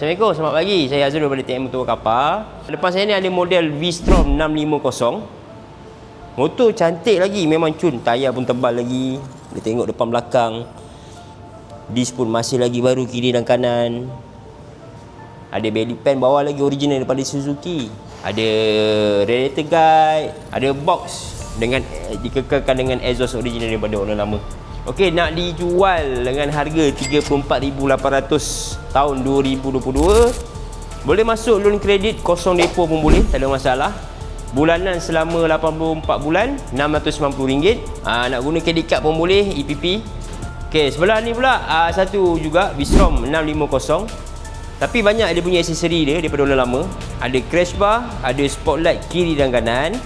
Assalamualaikum, selamat pagi. Saya Azrul daripada TM Motor Kapal. Depan saya ni ada model V-Strom 650. Motor cantik lagi, memang cun. Tayar pun tebal lagi. Boleh tengok depan belakang. Disk pun masih lagi baru kiri dan kanan. Ada belly pan bawah lagi original daripada Suzuki. Ada radiator guide, ada box dengan dikekalkan dengan exhaust original daripada owner lama. Okey, nak dijual dengan harga 34,800 tahun 2022. Boleh masuk loan kredit kosong depo pun boleh, tak ada masalah. Bulanan selama 84 bulan RM690. Nak guna credit card pun boleh, EPP. Okey, sebelah ni pula satu juga V-Strom 650. Tapi banyak dia punya aksesori dia daripada owner lama. Ada crash bar, ada spotlight kiri dan kanan.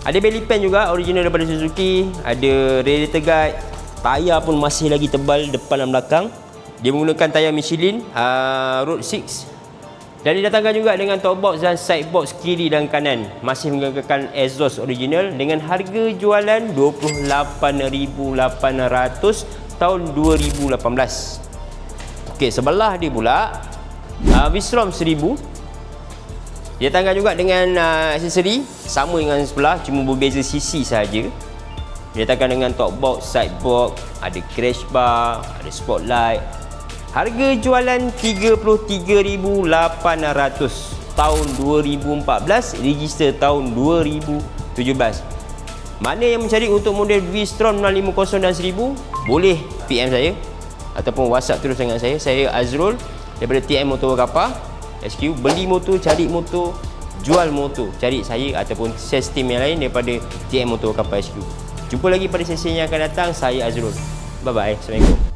Ada belly pan juga original daripada Suzuki. Ada radiator guide. Tayar pun masih lagi tebal depan dan belakang. Dia menggunakan tayar Michelin Road 6. Dan didatangkan juga dengan top box dan side box kiri dan kanan. Masih menggunakan exhaust original dengan harga jualan 28,800 tahun 2018. Okey, sebelah dia pula V-Strom 1000. Dia datangkan juga dengan aksesori sama dengan sebelah, cuma berbeza sisi sahaja. Dia datangkan dengan top box, side box, ada crash bar, ada spotlight. Harga jualan 33,800 tahun 2014, register tahun 2017. Mana yang mencari untuk model V-Strom 650 dan 1000, boleh PM saya ataupun WhatsApp terus dengan saya. Saya Azrul daripada TM Motor Kapal SQ. Beli motor, cari motor, jual motor, cari saya ataupun sales team yang lain daripada TM Motor Kapal SQ. Jumpa lagi pada sesi yang akan datang. Saya Azrul. Bye bye. Assalamualaikum.